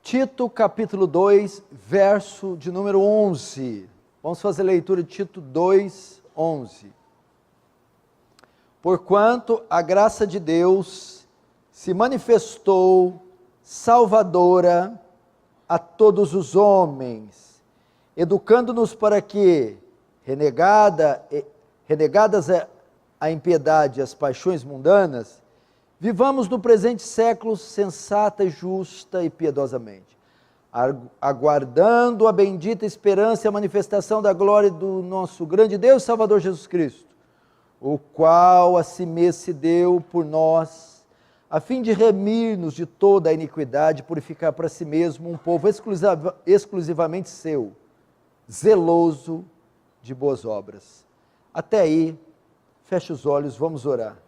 Tito capítulo 2, verso de número 11. Vamos fazer a leitura de Tito 2, 11. Porquanto a graça de Deus se manifestou salvadora a todos os homens, educando-nos para que, renegadas a impiedade e as paixões mundanas, vivamos no presente século sensata, justa e piedosamente, aguardando a bendita esperança e a manifestação da glória do nosso grande Deus e Salvador Jesus Cristo, o qual a si mesmo se deu por nós, a fim de remir-nos de toda a iniquidade, purificar para si mesmo um povo exclusivamente seu, zeloso de boas obras. Até aí, feche os olhos, vamos orar.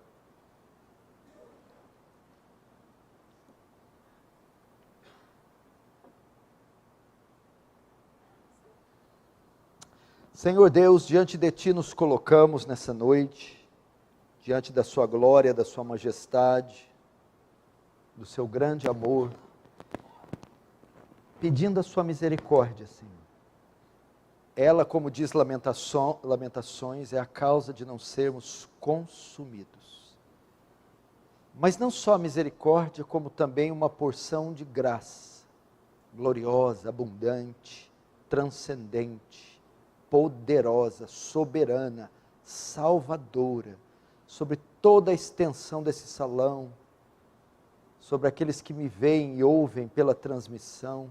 Senhor Deus, diante de Ti nos colocamos nessa noite, diante da Sua glória, da Sua majestade, do Seu grande amor, pedindo a Sua misericórdia, Senhor. Ela, como diz Lamentações, é a causa de não sermos consumidos. Mas não só a misericórdia, como também uma porção de graça, gloriosa, abundante, transcendente, poderosa, soberana, salvadora, sobre toda a extensão desse salão, sobre aqueles que me veem e ouvem pela transmissão.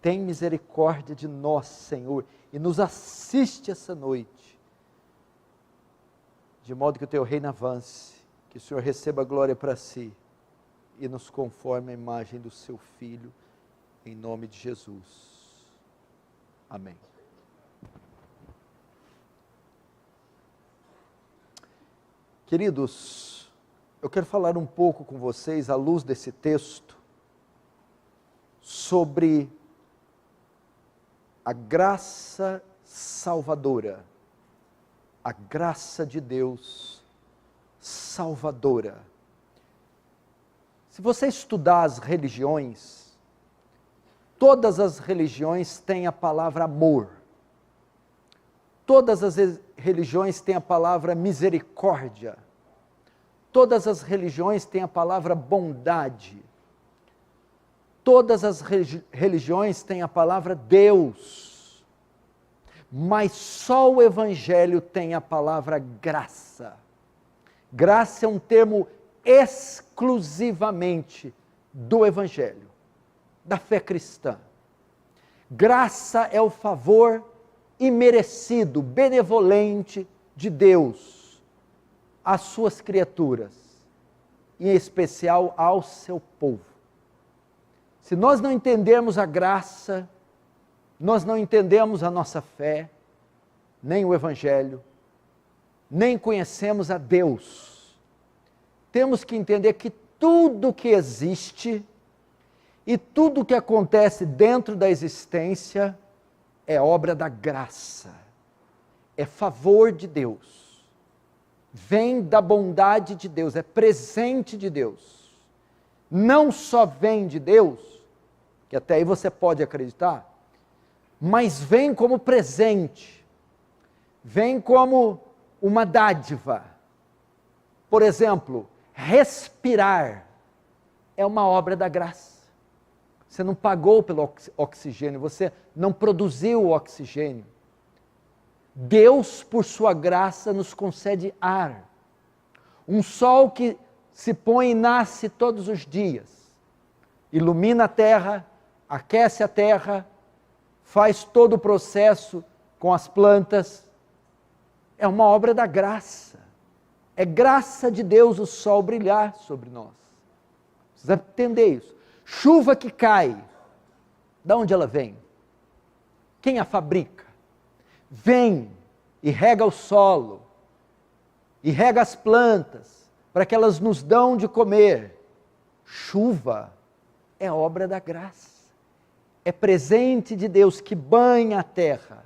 Tem misericórdia de nós, Senhor, e nos assiste essa noite, de modo que o Teu reino avance, que o Senhor receba a glória para si, e nos conforme a imagem do Seu Filho, em nome de Jesus. Amém. Queridos, eu quero falar um pouco com vocês, à luz desse texto, sobre a graça salvadora, a graça de Deus salvadora. Se você estudar as religiões, todas as religiões têm a palavra amor, todas as religiões têm a palavra misericórdia, todas as religiões têm a palavra bondade, todas as religiões têm a palavra Deus, mas só o Evangelho tem a palavra graça. Graça é um termo exclusivamente do Evangelho, da fé cristã. Graça é o favor imerecido, benevolente de Deus às suas criaturas, em especial ao seu povo. Se nós não entendermos a graça, nós não entendemos a nossa fé, nem o Evangelho, nem conhecemos a Deus. Temos que entender que tudo que existe e tudo que acontece dentro da existência é obra da graça, é favor de Deus, vem da bondade de Deus, é presente de Deus. Não só vem de Deus, que até aí você pode acreditar, mas vem como presente, vem como uma dádiva. Por exemplo, respirar é uma obra da graça. Você não pagou pelo oxigênio, você não produziu o oxigênio. Deus, por sua graça, nos concede ar. Um sol que se põe e nasce todos os dias, ilumina a terra, aquece a terra, faz todo o processo com as plantas. É uma obra da graça. É graça de Deus o sol brilhar sobre nós. Precisa entender isso. Chuva que cai, de onde ela vem? Quem a fabrica? Vem e rega o solo, e rega as plantas, para que elas nos dão de comer. Chuva é obra da graça, é presente de Deus que banha a terra,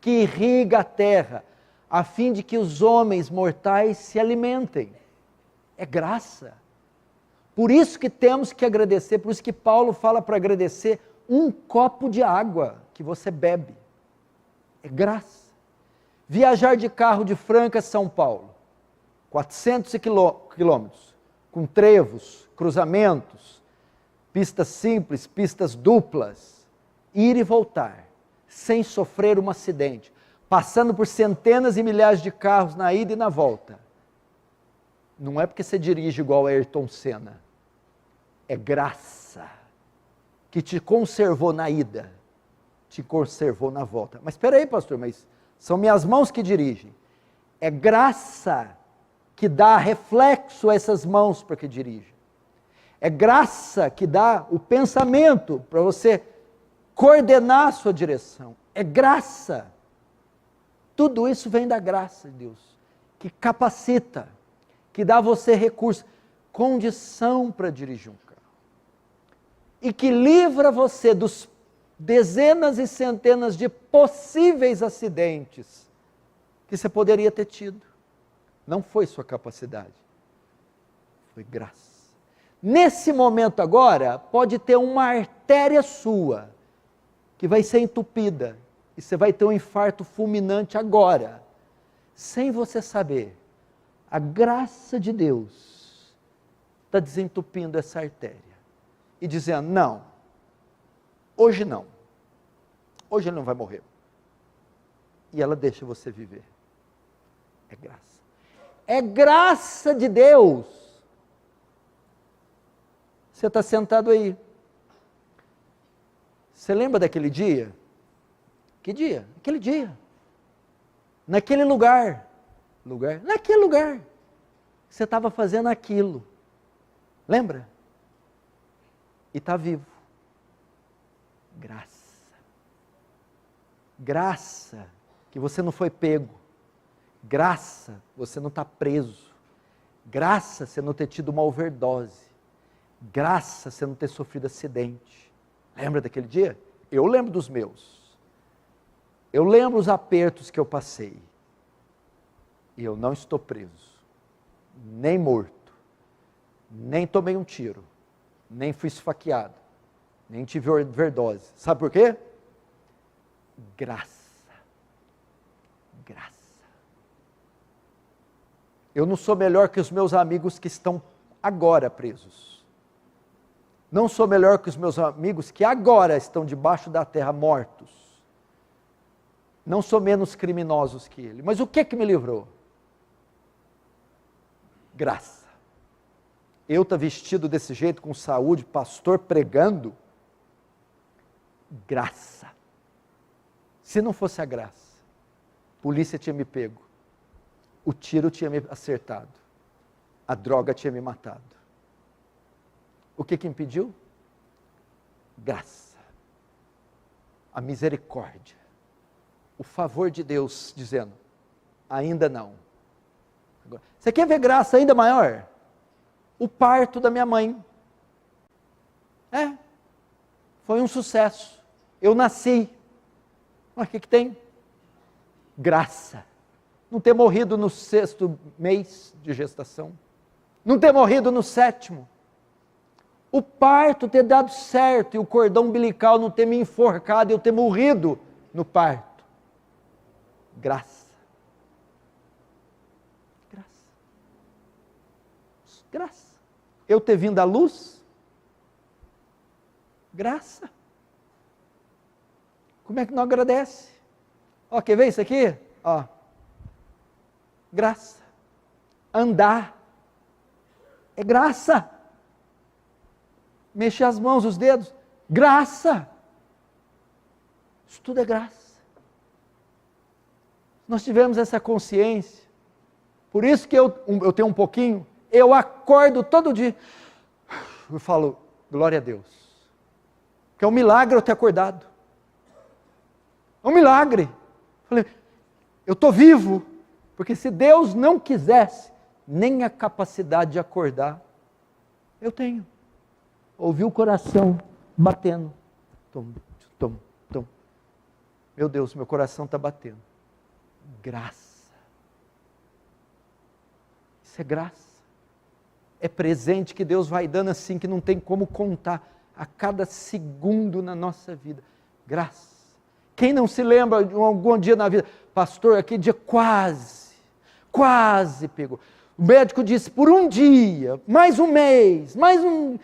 que irriga a terra, a fim de que os homens mortais se alimentem. É graça. Por isso que temos que agradecer, por isso que Paulo fala para agradecer um copo de água que você bebe. É graça. Viajar de carro de Franca a São Paulo, 400 quilômetros, com trevos, cruzamentos, pistas simples, pistas duplas, ir e voltar, sem sofrer um acidente, passando por centenas e milhares de carros na ida e na volta. Não é porque você dirige igual a Ayrton Senna, é graça que te conservou na ida, te conservou na volta. Mas espera aí, pastor, mas são minhas mãos que dirigem. É graça que dá reflexo a essas mãos para que dirigem. É graça que dá o pensamento para você coordenar a sua direção. É graça. Tudo isso vem da graça de Deus, que capacita, que dá a você recurso, condição para dirigir um carro. E que livra você dos dezenas e centenas de possíveis acidentes que você poderia ter tido. Não foi sua capacidade, foi graça. Nesse momento agora, pode ter uma artéria sua, que vai ser entupida, e você vai ter um infarto fulminante agora, sem você saber. A graça de Deus está desentupindo essa artéria, e dizendo, não, hoje não, hoje ele não vai morrer. E ela deixa você viver. É graça. É graça de Deus. Você está sentado aí. Você lembra daquele dia? Que dia? Aquele dia. Naquele lugar. Naquele lugar. Você estava fazendo aquilo. Lembra? E está vivo. Graça. Graça que você não foi pego. Graça, você não está preso. Graça, você não ter tido uma overdose. Graça, você não ter sofrido acidente. Lembra daquele dia? Eu lembro dos meus. Eu lembro os apertos que eu passei. E eu não estou preso. Nem morto. Nem tomei um tiro. Nem fui esfaqueado. Nem tive overdose. Sabe por quê? Graça. Graça. Eu não sou melhor que os meus amigos que estão agora presos. Não sou melhor que os meus amigos que agora estão debaixo da terra mortos. Não sou menos criminosos que ele. Mas o que me livrou? Graça. Eu estar vestido desse jeito, com saúde, pastor pregando. Graça. Se não fosse a graça, a polícia tinha me pego. O tiro tinha me acertado. A droga tinha me matado. O que impediu? Graça. A misericórdia. O favor de Deus dizendo, ainda não. Agora, você quer ver graça ainda maior? O parto da minha mãe. Foi um sucesso. Eu nasci. Mas o que tem? Graça. Não ter morrido no 6º mês de gestação. Não ter morrido no 7º. O parto ter dado certo e o cordão umbilical não ter me enforcado e eu ter morrido no parto. Graça. Graça. Graça. Eu ter vindo à luz. Graça. Como é que não agradece? Ó, quer ver isso aqui? Ó. Graça. Andar. É graça. Mexer as mãos, os dedos. Graça. Isso tudo é graça. Nós tivemos essa consciência. Por isso que eu tenho um pouquinho. Eu acordo todo dia. Eu falo, glória a Deus. Que é um milagre eu ter acordado. É um milagre. Falei, eu estou vivo. Porque se Deus não quisesse, nem a capacidade de acordar, eu tenho. Ouvi o coração batendo. Tom, tom, tom. Meu Deus, meu coração está batendo. Graça. Isso é graça. É presente que Deus vai dando assim, que não tem como contar a cada segundo na nossa vida. Graça. Quem não se lembra de algum dia na vida, pastor, aquele dia quase pegou. O médico disse, por um dia, mais um mês, mais um...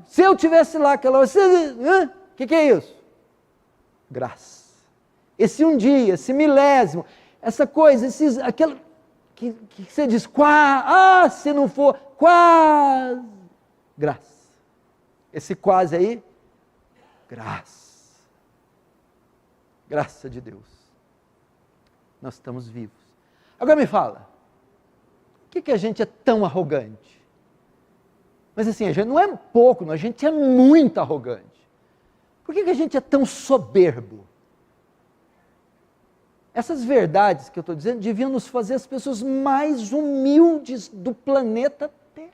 Se eu tivesse lá aquela hora, o que é isso? Graça. Esse um dia, esse milésimo, essa coisa, aquela que você diz, se não for, quase. Graça. Esse quase aí, graça. Graça de Deus. Nós estamos vivos. Agora me fala, por que a gente é tão arrogante? Mas assim, a gente não é pouco, a gente é muito arrogante. Por que a gente é tão soberbo? Essas verdades que eu estou dizendo deviam nos fazer as pessoas mais humildes do planeta Terra.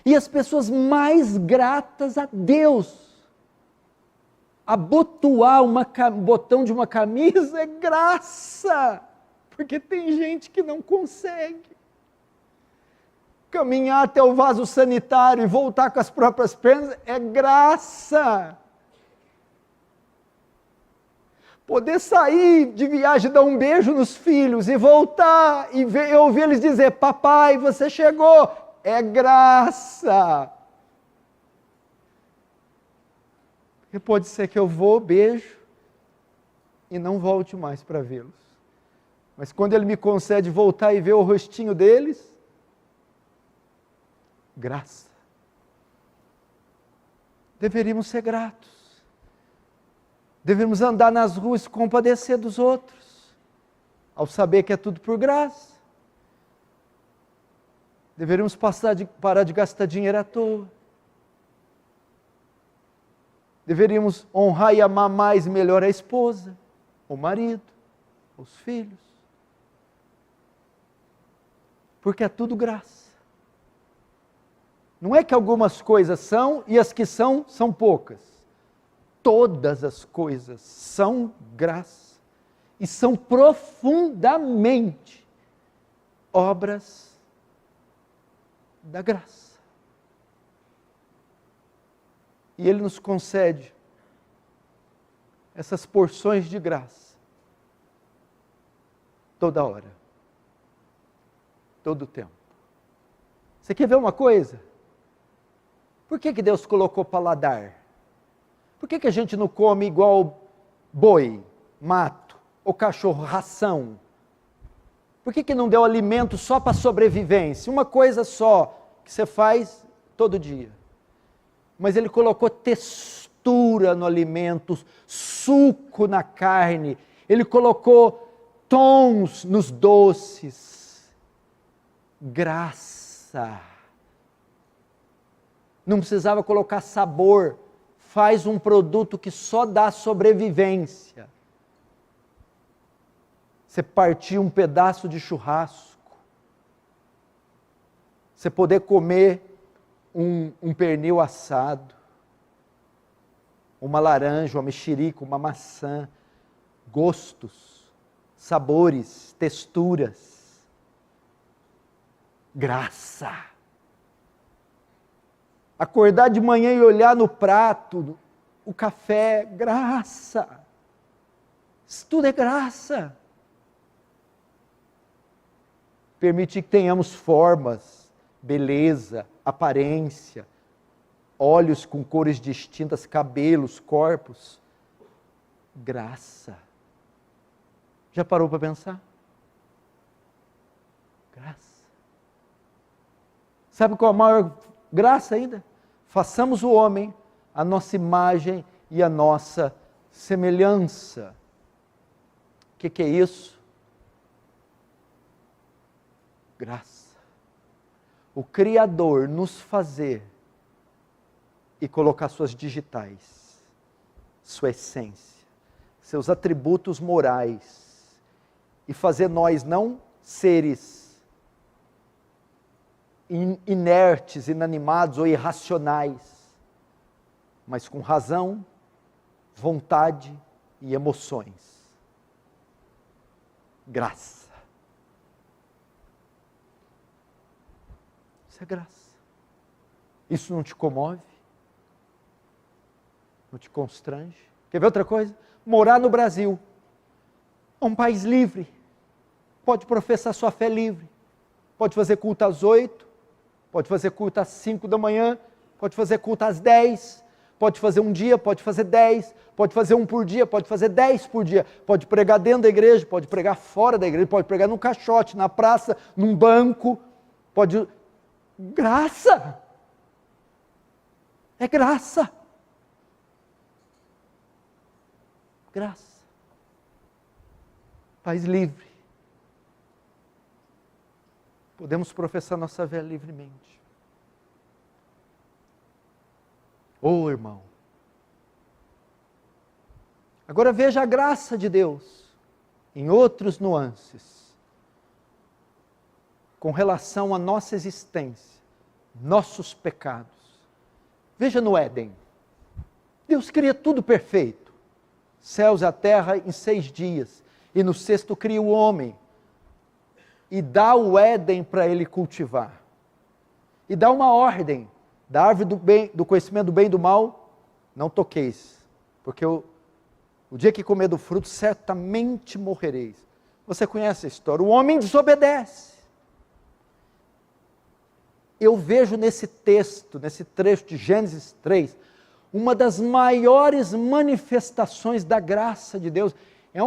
E as pessoas mais gratas a Deus. Abotoar um botão de uma camisa é graça. Porque tem gente que não consegue. Caminhar até o vaso sanitário e voltar com as próprias pernas é graça. Poder sair de viagem, dar um beijo nos filhos e voltar e ouvir eles dizer, papai, você chegou, é graça. Porque pode ser que eu vou, beijo e não volte mais para vê-los. Mas quando ele me concede voltar e ver o rostinho deles, graça. Deveríamos ser gratos. Devemos andar nas ruas e compadecer dos outros, ao saber que é tudo por graça. Deveríamos parar de gastar dinheiro à toa. Deveríamos honrar e amar mais e melhor a esposa, o marido, os filhos. Porque é tudo graça. Não é que algumas coisas são e as que são poucas. Todas as coisas são graça e são profundamente obras da graça. E Ele nos concede essas porções de graça toda hora, todo o tempo. Você quer ver uma coisa? Por que Deus colocou paladar? Por que a gente não come igual boi, mato, ou cachorro, ração? Por que não deu alimento só para sobrevivência? Uma coisa só que você faz todo dia. Mas Ele colocou textura no alimento, suco na carne. Ele colocou tons nos doces. Graça. Não precisava colocar sabor. Faz um produto que só dá sobrevivência. Você partir um pedaço de churrasco. Você poder comer um pernil assado. Uma laranja, uma mexerica, uma maçã. Gostos, sabores, texturas. Graça. Acordar de manhã e olhar no prato, o café, graça. Isso tudo é graça. Permitir que tenhamos formas, beleza, aparência, olhos com cores distintas, cabelos, corpos. Graça. Já parou para pensar? Graça. Sabe qual a maior graça ainda? Façamos o homem a nossa imagem e a nossa semelhança. O que é isso? Graça. O Criador nos fazer e colocar suas digitais, sua essência, seus atributos morais e fazer nós não seres inertes, inanimados ou irracionais, mas com razão, vontade e emoções. Graça. Isso é graça. Isso não te comove? Não te constrange? Quer ver outra coisa? Morar no Brasil. É um país livre. Pode professar sua fé livre. Pode fazer culto às 8, pode fazer culto às 5 da manhã, pode fazer culto às 10, pode fazer um dia, pode fazer 10, pode fazer um por dia, pode fazer 10 por dia, pode pregar dentro da igreja, pode pregar fora da igreja, pode pregar num caixote, na praça, num banco, pode... Graça! É graça! Graça. País livre. Podemos professar nossa fé livremente. Oh, irmão. Agora veja a graça de Deus em outros nuances, com relação à nossa existência, nossos pecados. Veja no Éden. Deus cria tudo perfeito. Céus e a terra em 6 dias. E no 6º cria o homem. E dá o Éden para ele cultivar. E dá uma ordem, da árvore do conhecimento do bem e do mal, não toqueis, porque o dia que comer do fruto, certamente morrereis. Você conhece a história, o homem desobedece. Eu vejo nesse texto, nesse trecho de Gênesis 3, uma das maiores manifestações da graça de Deus. É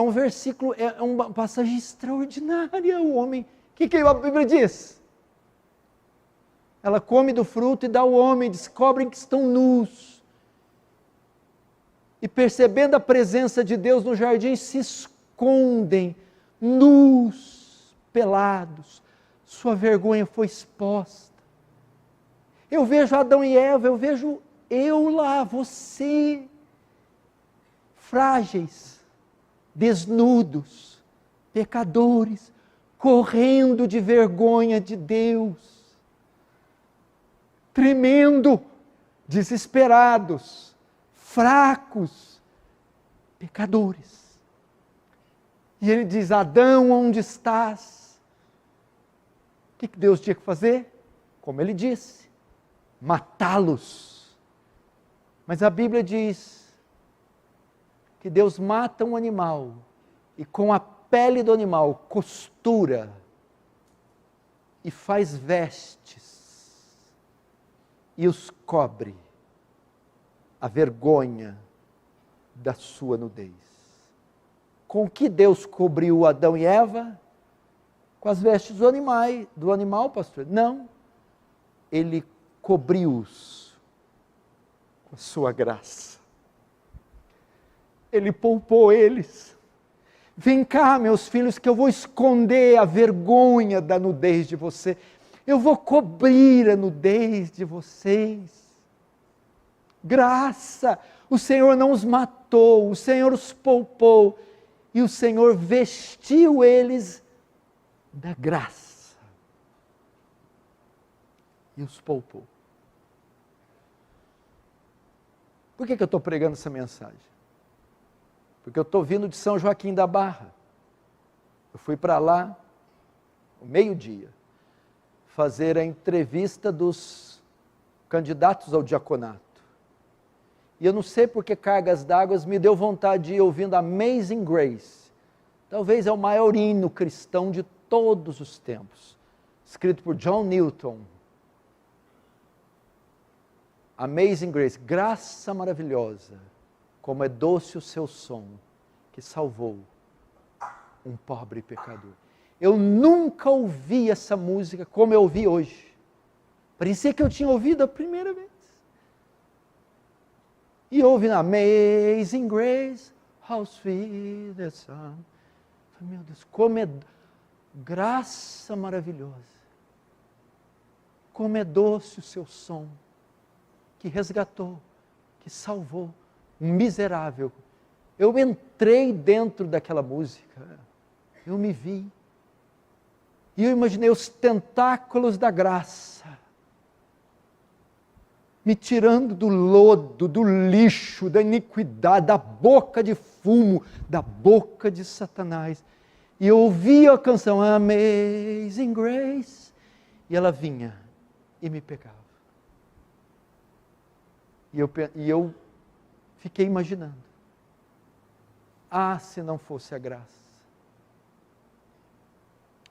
um versículo, é uma passagem extraordinária. O homem, o que a Bíblia diz? Ela come do fruto e dá ao homem, descobrem que estão nus. E percebendo a presença de Deus no jardim, se escondem, nus, pelados. Sua vergonha foi exposta. Eu vejo Adão e Eva, eu vejo eu lá, você, frágeis, desnudos, pecadores, correndo de vergonha de Deus, tremendo, desesperados, fracos, pecadores. E ele diz: Adão, onde estás? O que Deus tinha que fazer? Como ele disse, matá-los. Mas a Bíblia diz que Deus mata um animal e com a pele do animal costura e faz vestes e os cobre a vergonha da sua nudez. Com que Deus cobriu Adão e Eva? Com as vestes do animal, pastor? Não. Ele cobriu-os com a sua graça. Ele poupou eles. Vem cá, meus filhos, que eu vou esconder a vergonha da nudez de você. Eu vou cobrir a nudez de vocês. Graça. O Senhor não os matou, o Senhor os poupou. E o Senhor vestiu eles da graça. E os poupou. Por que eu estou pregando essa mensagem? Porque eu estou vindo de São Joaquim da Barra. Eu fui para lá, ao meio-dia, fazer a entrevista dos candidatos ao diaconato. E eu não sei por que cargas d'água me deu vontade de ir ouvindo Amazing Grace. Talvez é o maior hino cristão de todos os tempos. Escrito por John Newton. Amazing Grace, graça maravilhosa. Como é doce o seu som, que salvou um pobre pecador. Eu nunca ouvi essa música como eu ouvi hoje. Parecia que eu tinha ouvido a primeira vez. E ouvi na Amazing Grace, how sweet the sound. Meu Deus, como é graça maravilhosa. Como é doce o seu som, que resgatou, que salvou um miserável. Eu entrei dentro daquela música, eu me vi, e eu imaginei os tentáculos da graça, me tirando do lodo, do lixo, da iniquidade, da boca de fumo, da boca de Satanás. E eu ouvi a canção Amazing Grace, E ela vinha e me pegava. E eu fiquei imaginando. Ah, se não fosse a graça.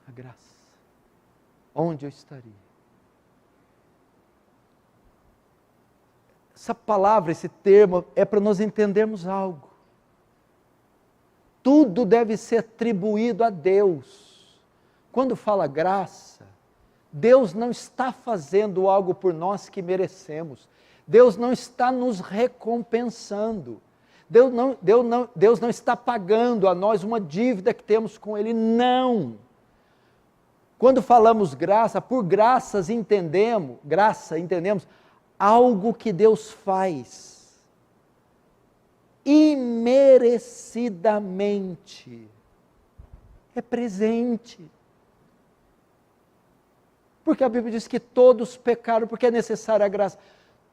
A graça. Onde eu estaria? Essa palavra, esse termo, é para nós entendermos algo. Tudo deve ser atribuído a Deus. Quando fala graça, Deus não está fazendo algo por nós que merecemos. Deus não está nos recompensando. Deus não está pagando a nós uma dívida que temos com Ele, não. Quando falamos graça, por graça entendemos algo que Deus faz imerecidamente. É presente. Porque a Bíblia diz que todos pecaram, porque é necessária a graça.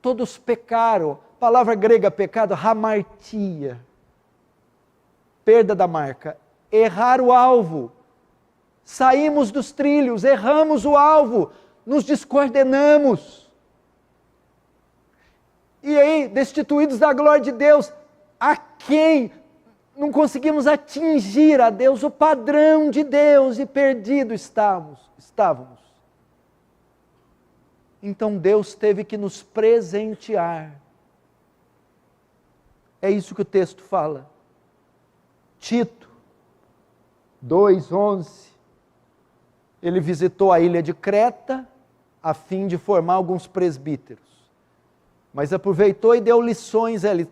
Todos pecaram. Palavra grega pecado, hamartia. Perda da marca. Errar o alvo. Saímos dos trilhos, erramos o alvo, nos descoordenamos. E aí, destituídos da glória de Deus, a quem não conseguimos atingir a Deus, o padrão de Deus, e perdidos estávamos. Então Deus teve que nos presentear. É isso que o texto fala. Tito 2:11. Ele visitou a ilha de Creta a fim de formar alguns presbíteros. Mas aproveitou e deu lições ali.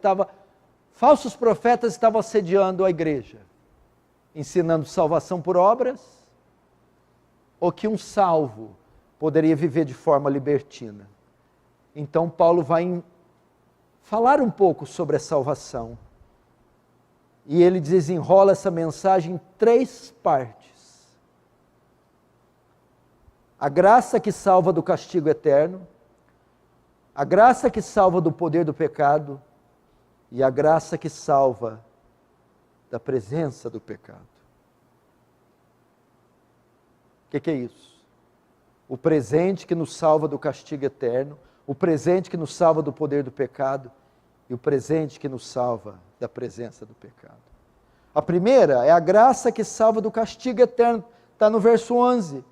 Falsos profetas estavam assediando a igreja, ensinando salvação por obras, ou que um salvo poderia viver de forma libertina. Então Paulo vai falar um pouco sobre a salvação. E ele desenrola essa mensagem em 3 partes. A graça que salva do castigo eterno, a graça que salva do poder do pecado e a graça que salva da presença do pecado. O que é isso? O presente que nos salva do castigo eterno, o presente que nos salva do poder do pecado e o presente que nos salva da presença do pecado. A primeira é a graça que salva do castigo eterno, está no verso 11.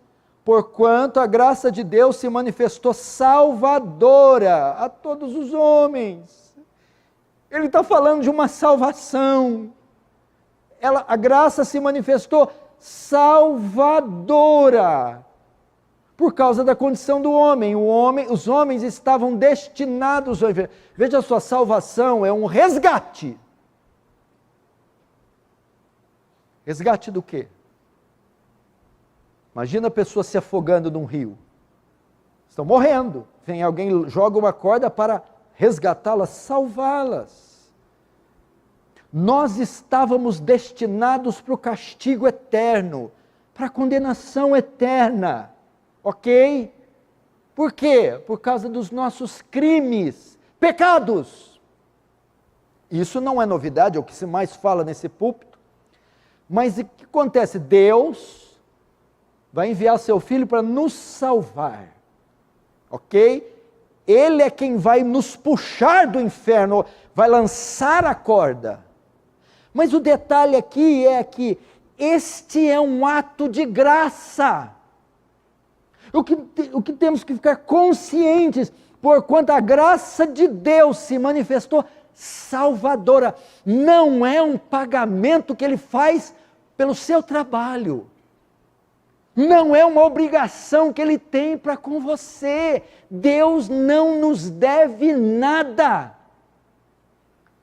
Porquanto a graça de Deus se manifestou salvadora a todos os homens. Ele está falando de uma salvação. A graça se manifestou salvadora por causa da condição do homem. Os homens estavam destinados ao inferno. Veja, a sua salvação é um resgate. Resgate do quê? Imagina a pessoa se afogando num rio. Estão morrendo. Vem alguém, joga uma corda para resgatá-las, salvá-las. Nós estávamos destinados para o castigo eterno, para a condenação eterna. Ok? Por quê? Por causa dos nossos crimes, pecados. Isso não é novidade, é o que se mais fala nesse púlpito. Mas o que acontece? Deus vai enviar seu Filho para nos salvar, ok? Ele é quem vai nos puxar do inferno, vai lançar a corda. Mas o detalhe aqui é que este é um ato de graça. O que temos que ficar conscientes, porquanto a graça de Deus se manifestou salvadora, não é um pagamento que Ele faz pelo seu trabalho. Não é uma obrigação que Ele tem para com você. Deus não nos deve nada.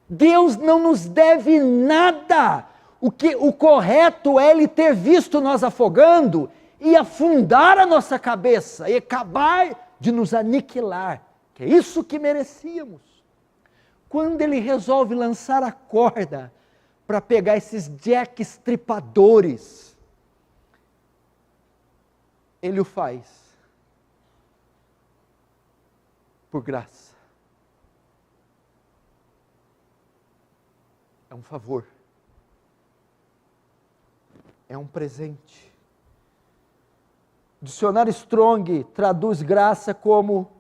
Deus não nos deve nada. O correto é Ele ter visto nós afogando e afundar a nossa cabeça e acabar de nos aniquilar, que é isso que merecíamos. Quando Ele resolve lançar a corda para pegar esses jack estripadores, Ele o faz por graça. É um favor. É um presente. O dicionário Strong traduz graça como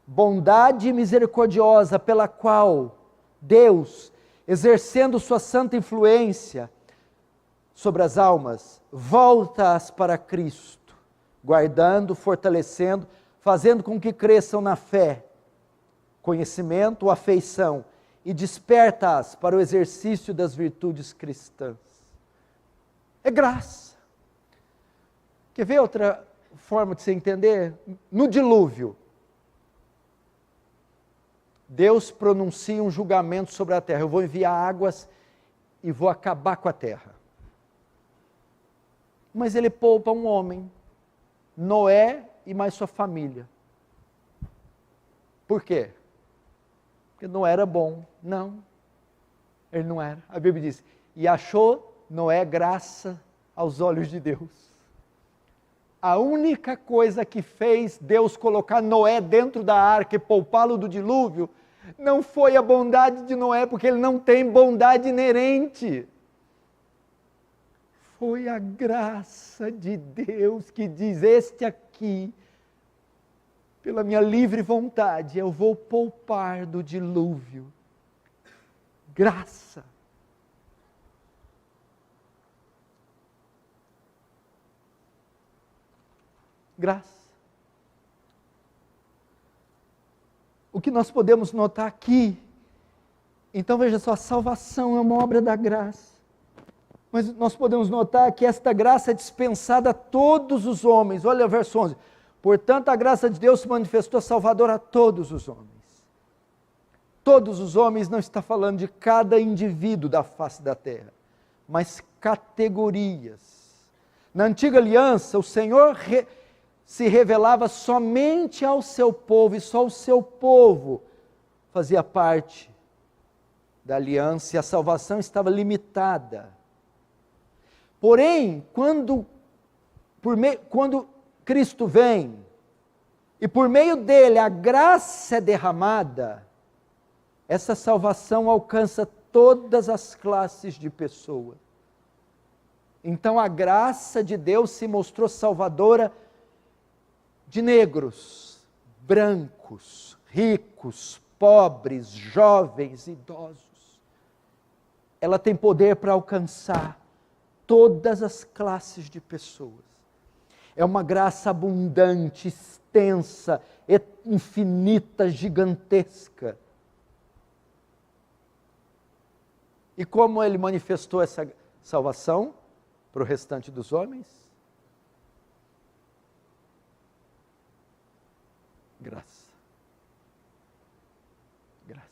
bondade misericordiosa pela qual Deus, exercendo sua santa influência sobre as almas, volta-as para Cristo, guardando, fortalecendo, fazendo com que cresçam na fé, conhecimento, afeição, e desperta-as para o exercício das virtudes cristãs. É graça. Quer ver outra forma de você entender? No dilúvio, Deus pronuncia um julgamento sobre a terra. Eu vou enviar águas e vou acabar com a terra. Mas ele poupa um homem, Noé e mais sua família. Por quê? Porque não era bom. Não, ele não era. A Bíblia diz, e achou Noé graça aos olhos de Deus. A única coisa que fez Deus colocar Noé dentro da arca e poupá-lo do dilúvio, não foi a bondade de Noé, porque ele não tem bondade inerente. Foi a graça de Deus que diz, este aqui, pela minha livre vontade, eu vou poupar do dilúvio. Graça. Graça. O que nós podemos notar aqui, então veja só, a salvação é uma obra da graça. Mas nós podemos notar que esta graça é dispensada a todos os homens. Olha o verso 11. Portanto, a graça de Deus se manifestou salvadora a todos os homens. Todos os homens não está falando de cada indivíduo da face da terra, mas categorias. Na antiga aliança, o Senhor se revelava somente ao seu povo, e só o seu povo fazia parte da aliança, e a salvação estava limitada. Porém, quando Cristo vem, e por meio dele a graça é derramada, essa salvação alcança todas as classes de pessoas. Então a graça de Deus se mostrou salvadora de negros, brancos, ricos, pobres, jovens, idosos. Ela tem poder para alcançar todas as classes de pessoas. É uma graça abundante, extensa, infinita, gigantesca. E como ele manifestou essa salvação para o restante dos homens? Graça. Graça.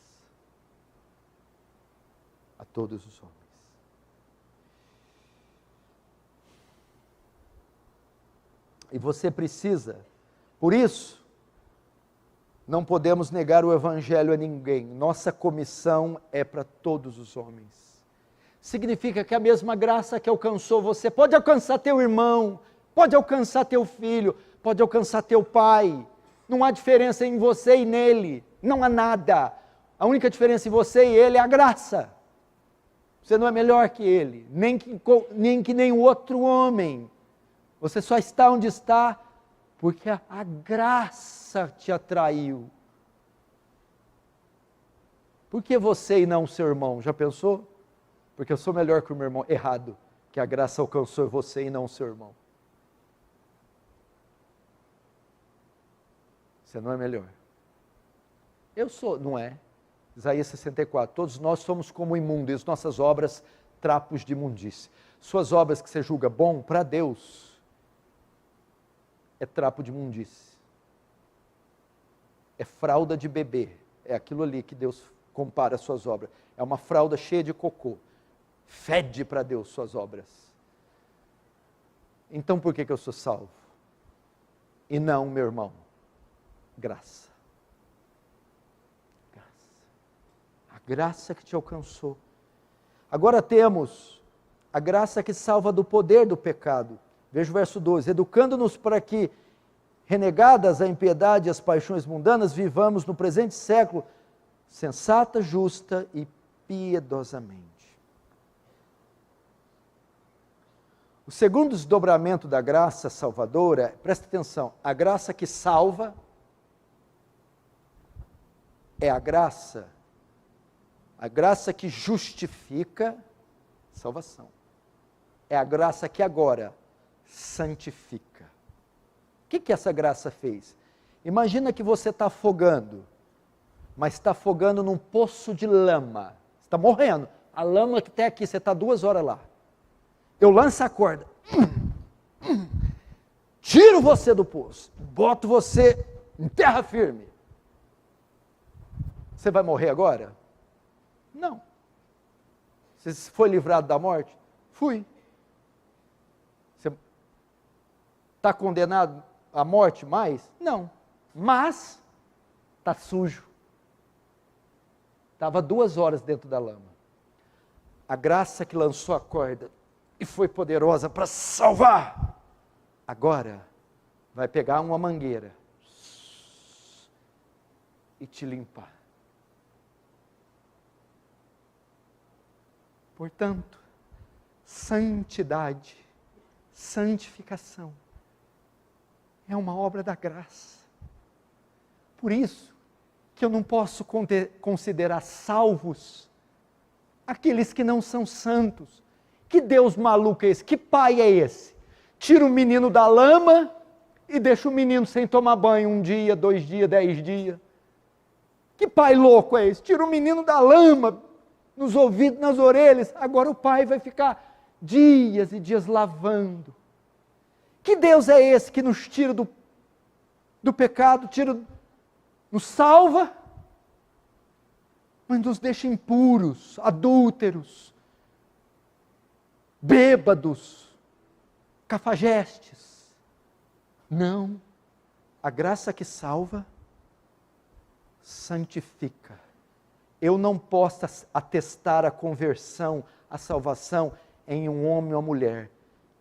A todos os homens. E você precisa, por isso, não podemos negar o Evangelho a ninguém. Nossa comissão é para todos os homens. Significa que a mesma graça que alcançou você, pode alcançar teu irmão, pode alcançar teu filho, pode alcançar teu pai. Não há diferença em você e nele, não há nada. A única diferença em você e ele é a graça. Você não é melhor que ele, nem que nenhum outro homem. Você só está onde está porque a graça te atraiu. Por que você e não o seu irmão? Já pensou? Porque eu sou melhor que o meu irmão. Errado, que a graça alcançou você e não o seu irmão. Você não é melhor. Eu sou, não é? Isaías 64, todos nós somos como imundo, e as nossas obras, trapos de imundície. Suas obras que você julga bom, para Deus, é trapo de imundície. É fralda de bebê. É aquilo ali que Deus compara as suas obras. É uma fralda cheia de cocô. Fede para Deus suas obras. Então por que eu sou salvo? E não, meu irmão? Graça. Graça. A graça que te alcançou. Agora temos a graça que salva do poder do pecado. Veja o verso 12, educando-nos para que, renegadas a impiedade e as paixões mundanas, vivamos no presente século, sensata, justa e piedosamente. O segundo desdobramento da graça salvadora, presta atenção, a graça que salva é a graça que justifica salvação. É a graça que agora santifica. O que essa graça fez? Imagina que você está afogando, mas está afogando num poço de lama. Você está morrendo. A lama que está aqui, você está 2 horas lá. Eu lanço a corda. Tiro você do poço. Boto você em terra firme. Você vai morrer agora? Não. Você foi livrado da morte? Fui. Você está condenado à morte mais? Não. Mas está sujo. Estava 2 horas dentro da lama. A graça que lançou a corda e foi poderosa para salvar, agora vai pegar uma mangueira e te limpar. Portanto, santidade, santificação, é uma obra da graça. Por isso que eu não posso considerar salvos aqueles que não são santos. Que Deus maluco é esse? Que pai é esse? Tira o menino da lama e deixa o menino sem tomar banho 1 dia, 2 dias, 10 dias. Que pai louco é esse? Tira o menino da lama, nos ouvidos, nas orelhas, agora o pai vai ficar dias e dias lavando. Que Deus é esse que nos tira do pecado, nos salva, mas nos deixa impuros, adúlteros, bêbados, cafajestes? Não, a graça que salva, santifica. Eu não posso atestar a conversão, a salvação em um homem ou uma mulher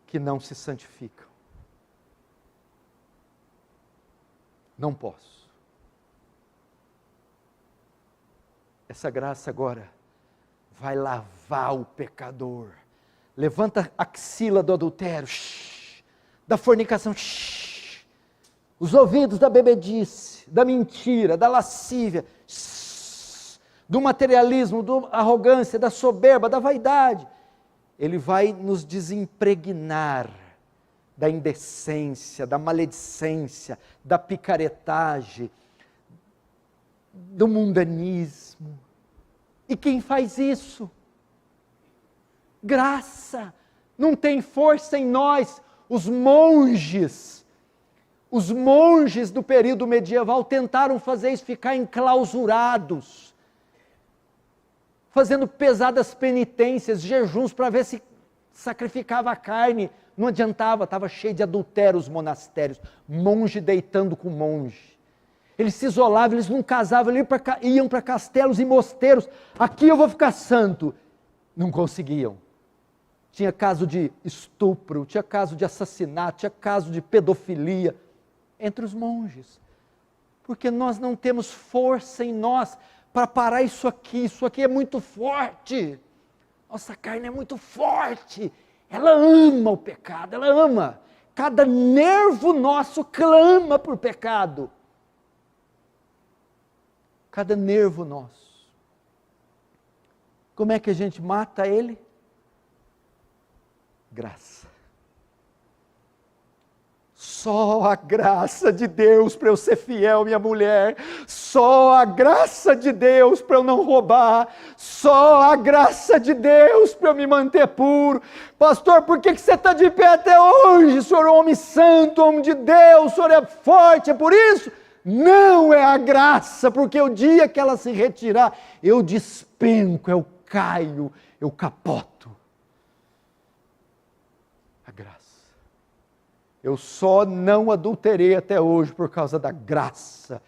que não se santificam. Não posso. Essa graça agora vai lavar o pecador. Levanta a axila do adultério, da fornicação, os ouvidos da bebedice, da mentira, da lascívia, do materialismo, da arrogância, da soberba, da vaidade. Ele vai nos desimpregnar da indecência, da maledicência, da picaretagem, do mundanismo. E quem faz isso? Graça. Não tem força em nós. Os monges do período medieval tentaram fazer isso, ficar enclausurados, fazendo pesadas penitências, jejuns para ver se sacrificava a carne. Não adiantava, estava cheio de adultério os monastérios, monge deitando com monge. Eles se isolavam, eles não casavam, eles iam para castelos e mosteiros. Aqui eu vou ficar santo. Não conseguiam. Tinha caso de estupro, tinha caso de assassinato, tinha caso de pedofilia entre os monges. Porque nós não temos força em nós para parar isso aqui é muito forte. Nossa carne é muito forte. Ela ama o pecado, ela ama. Cada nervo nosso clama por pecado. Cada nervo nosso. Como é que a gente mata ele? Graça. Só a graça de Deus para eu ser fiel, minha mulher. Só a graça de Deus para eu não roubar. Só a graça de Deus para eu me manter puro. Pastor, por que você está de pé até hoje? O senhor é um homem santo, homem de Deus, o senhor é forte, é por isso? Não é a graça, porque o dia que ela se retirar, eu despenco, eu caio, eu capoto. A graça. Eu só não adulterei até hoje por causa da graça.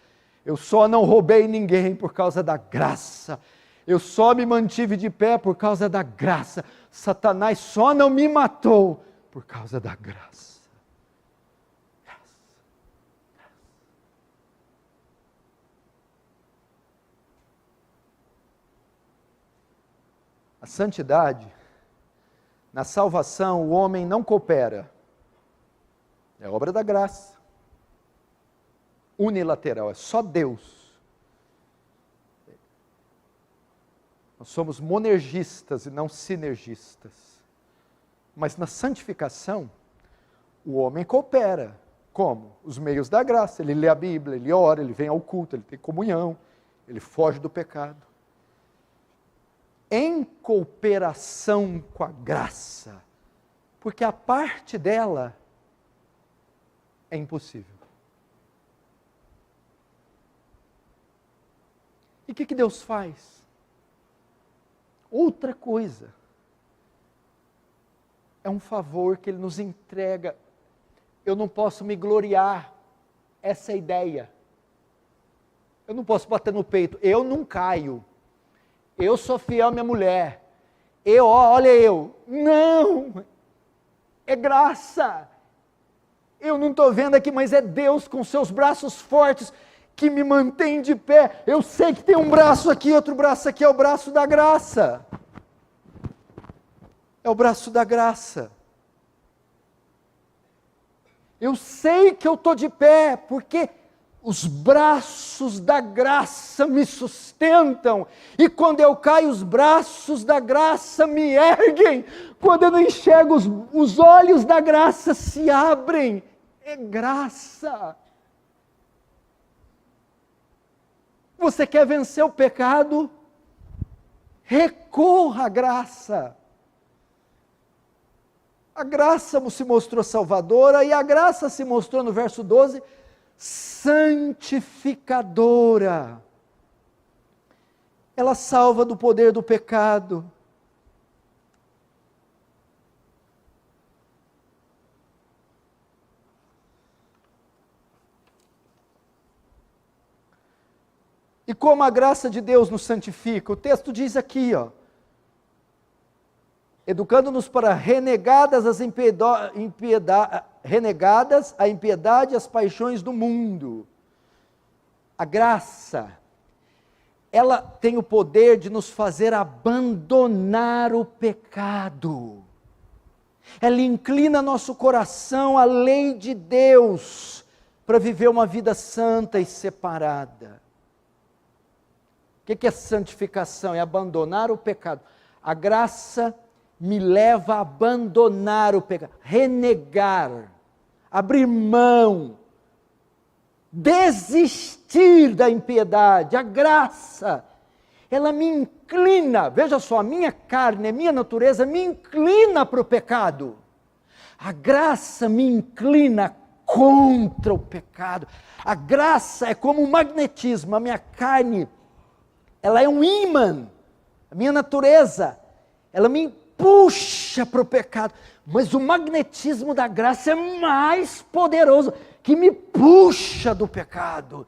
Eu só não roubei ninguém por causa da graça. Eu só me mantive de pé por causa da graça. Satanás só não me matou por causa da graça. A santidade Na salvação, o homem não coopera. É obra da graça. Unilateral, é só Deus. Nós somos monergistas e não sinergistas. Mas na santificação, o homem coopera. Como? Os meios da graça. Ele lê a Bíblia, ele ora, ele vem ao culto, ele tem comunhão, ele foge do pecado. Em cooperação com a graça, porque a parte dela é impossível. E o que Deus faz? Outra coisa. É um favor que Ele nos entrega. Eu não posso me gloriar, essa é a ideia. Eu não posso bater no peito, eu não caio. Eu sou fiel à minha mulher. Olha eu. Não! É graça. Eu não estou vendo aqui, mas é Deus com seus braços fortes que me mantém de pé. Eu sei que tem um braço aqui, outro braço aqui, é o braço da graça. É o braço da graça. Eu sei que eu estou de pé, porque os braços da graça me sustentam, e quando eu caio, os braços da graça me erguem, quando eu não enxergo, os olhos da graça se abrem, é graça. Você quer vencer o pecado? Recorra à graça. A graça se mostrou salvadora, e a graça se mostrou no verso 12, santificadora. Ela salva do poder do pecado. E como a graça de Deus nos santifica? O texto diz aqui, educando-nos para renegadas a impiedade e as paixões do mundo. A graça, ela tem o poder de nos fazer abandonar o pecado. Ela inclina nosso coração à lei de Deus, para viver uma vida santa e separada. O que é santificação? É abandonar o pecado. A graça me leva a abandonar o pecado, renegar, abrir mão, desistir da impiedade. A graça, ela me inclina, veja só, a minha carne, a minha natureza me inclina para o pecado. A graça me inclina contra o pecado. A graça é como um magnetismo, a minha carne, ela é um ímã, a minha natureza, ela me puxa para o pecado, mas o magnetismo da graça é mais poderoso, que me puxa do pecado,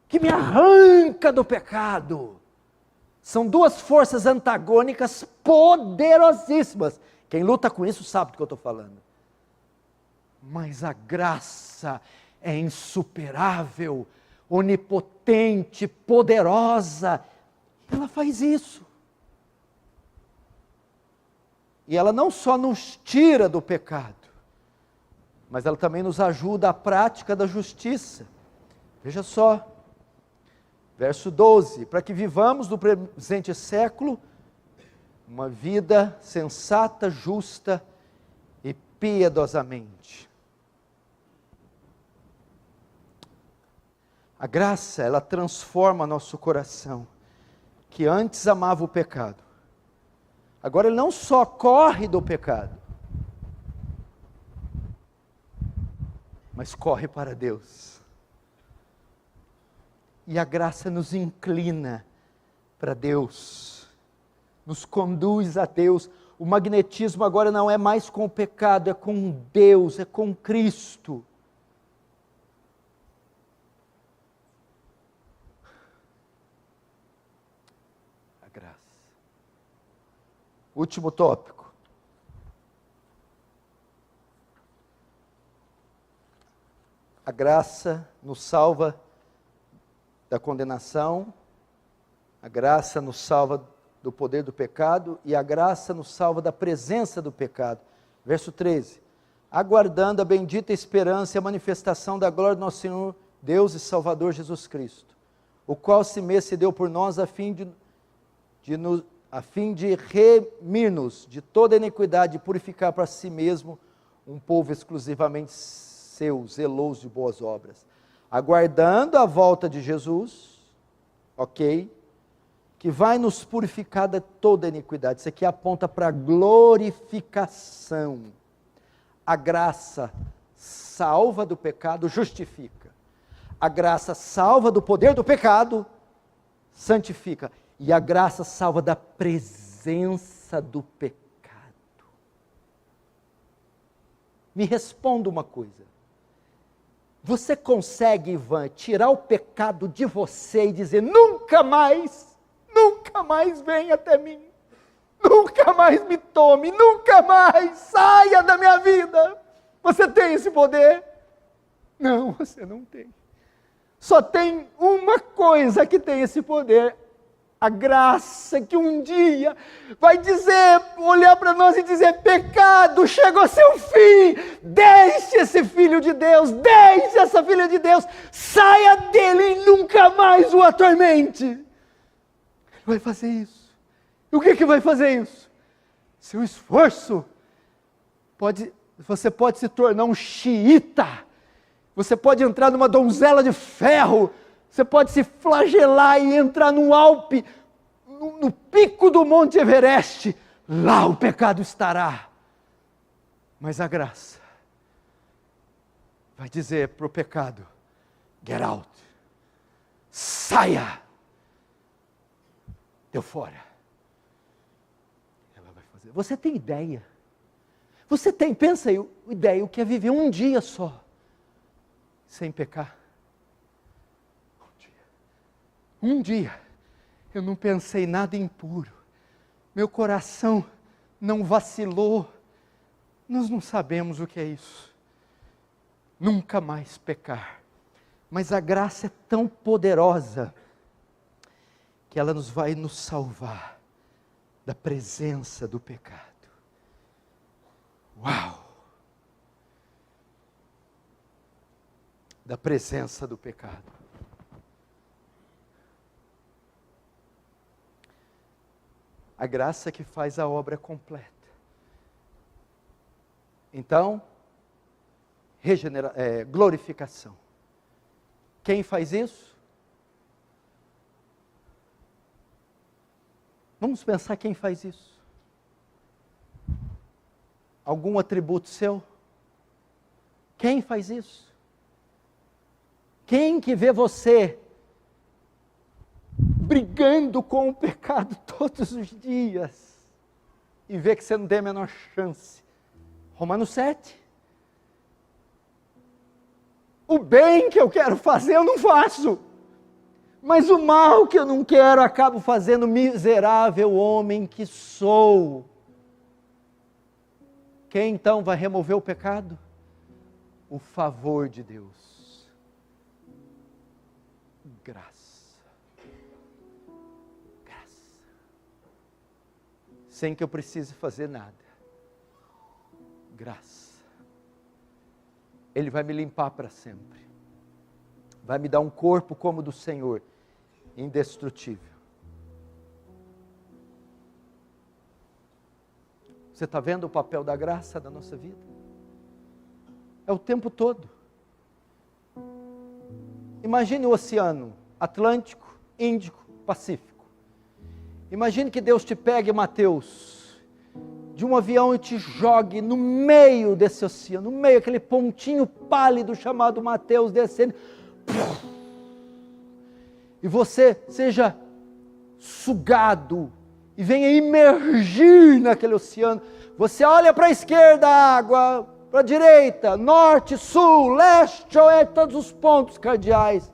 que me arranca do pecado. São duas forças antagônicas poderosíssimas. Quem luta com isso sabe do que eu estou falando. Mas a graça é insuperável, onipotente, poderosa. Ela faz isso. E ela não só nos tira do pecado, mas ela também nos ajuda à prática da justiça. Veja só, verso 12, para que vivamos no presente século uma vida sensata, justa e piedosamente. A graça, ela transforma nosso coração, que antes amava o pecado. Agora ele não só corre do pecado, mas corre para Deus. E a graça nos inclina para Deus, nos conduz a Deus. O magnetismo agora não é mais com o pecado, é com Deus, é com Cristo. A graça. Último tópico. A graça nos salva da condenação, a graça nos salva do poder do pecado, e a graça nos salva da presença do pecado. Verso 13, aguardando a bendita esperança e a manifestação da glória do nosso Senhor, Deus e Salvador Jesus Cristo, o qual se deu por nós a fim de remir-nos de toda iniquidade e purificar para si mesmo um povo exclusivamente seu, zeloso de boas obras. Aguardando a volta de Jesus, ok? Que vai nos purificar de toda iniquidade. Isso aqui aponta para a glorificação. A graça salva do pecado, justifica. A graça salva do poder do pecado, santifica. E a graça salva da presença do pecado. Me responda uma coisa. Você consegue, Ivan, tirar o pecado de você e dizer, nunca mais venha até mim. Nunca mais me tome, nunca mais saia da minha vida. Você tem esse poder? Não, você não tem. Só tem uma coisa que tem esse poder, a graça que um dia vai dizer, olhar para nós e dizer, pecado, chegou ao seu fim, deixe esse filho de Deus, deixe essa filha de Deus, saia dele e nunca mais o atormente. Ele vai fazer isso. E o que vai fazer isso? Seu esforço, você pode se tornar um xiita, você pode entrar numa donzela de ferro, você pode se flagelar e entrar no Alpe, no pico do Monte Everest, lá o pecado estará. Mas a graça vai dizer para o pecado, get out, saia, deu fora. Ela vai fazer. Você tem ideia? Pensa aí, ideia, o que é viver um dia só, sem pecar? Um dia, eu não pensei nada impuro, meu coração não vacilou, nós não sabemos o que é isso, nunca mais pecar, mas a graça é tão poderosa, que ela vai nos salvar da presença do pecado. Uau! Da presença do pecado. A graça que faz a obra completa. Então, glorificação. Quem faz isso? Vamos pensar quem faz isso. Algum atributo seu? Quem faz isso? Quem que vê você brigando com o pecado todos os dias e vê que você não tem a menor chance? Romanos 7. O bem que eu quero fazer eu não faço, mas o mal que eu não quero acabo fazendo, miserável homem que sou. Quem então vai remover o pecado? O favor de Deus. Graça. Sem que eu precise fazer nada. Graça. Ele vai me limpar para sempre. Vai me dar um corpo como o do Senhor, indestrutível. Você está vendo o papel da graça na nossa vida? É o tempo todo. Imagine o oceano Atlântico, Índico, Pacífico. Imagine que Deus te pegue, Mateus, de um avião e te jogue no meio desse oceano, no meio, aquele pontinho pálido chamado Mateus descendo, e você seja sugado, e venha imergir naquele oceano. Você olha para a esquerda a água, para a direita, norte, sul, leste, oeste, todos os pontos cardeais.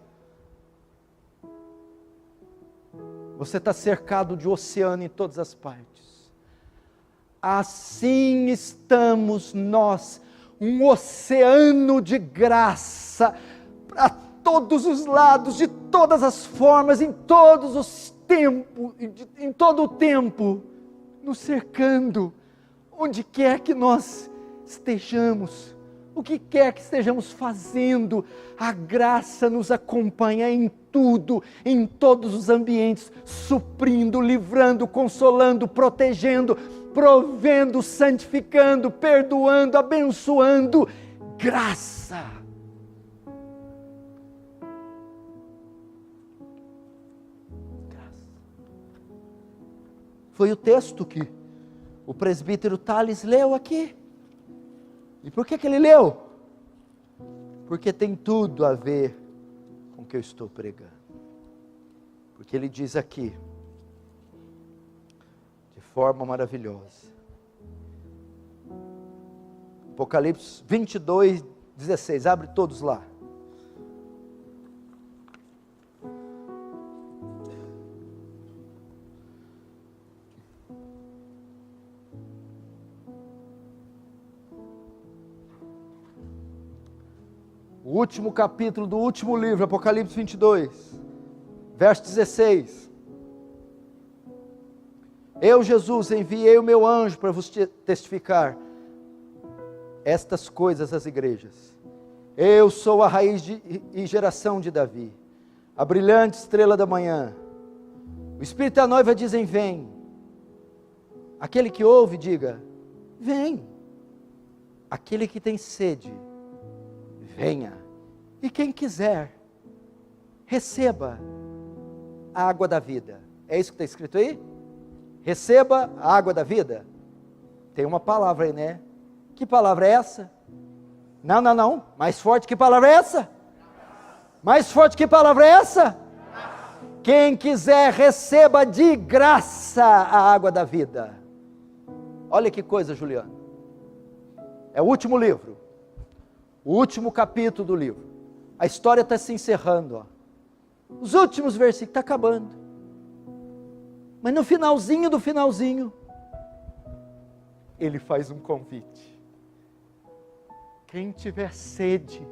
Você está cercado de oceano em todas as partes. Assim estamos nós, um oceano de graça, para todos os lados, de todas as formas, em todos os tempo, em todo o tempo, nos cercando, onde quer que nós estejamos, o que quer que estejamos fazendo, a graça nos acompanha em tudo, em todos os ambientes, suprindo, livrando, consolando, protegendo, provendo, santificando, perdoando, abençoando. Graça. Graça. Foi o texto que o presbítero Tales leu aqui. E por que ele leu? Porque tem tudo a ver com o que eu estou pregando. Porque ele diz aqui, de forma maravilhosa, Apocalipse 22, 16, abre todos lá. O último capítulo do último livro, Apocalipse 22, verso 16. Eu, Jesus, enviei o meu anjo para vos testificar estas coisas às igrejas. Eu sou a raiz e geração de Davi, a brilhante estrela da manhã. O Espírito e a noiva dizem: vem. Aquele que ouve, diga: vem. Aquele que tem sede, venha. E quem quiser, receba a água da vida. É isso que está escrito aí? Receba a água da vida. Tem uma palavra aí, né? Que palavra é essa? Não. Mais forte, que palavra é essa? Mais forte, que palavra é essa? Quem quiser, receba de graça a água da vida. Olha que coisa, Juliano. É o último livro. O último capítulo do livro. A história está se encerrando, ó. Os últimos versículos, está acabando. Mas no finalzinho do finalzinho, ele faz um convite. Quem tiver sede,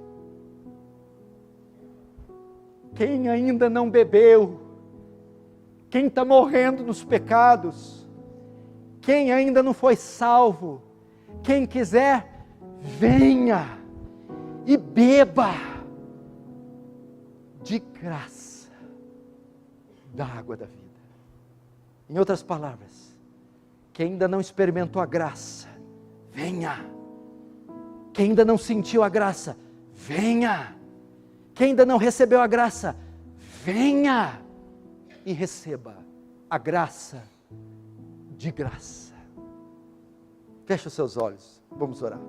quem ainda não bebeu, quem está morrendo nos pecados, quem ainda não foi salvo, quem quiser, venha e beba de graça da água da vida. Em outras palavras, quem ainda não experimentou a graça, venha. Quem ainda não sentiu a graça, venha. Quem ainda não recebeu a graça, venha e receba a graça de graça. Feche os seus olhos, vamos orar.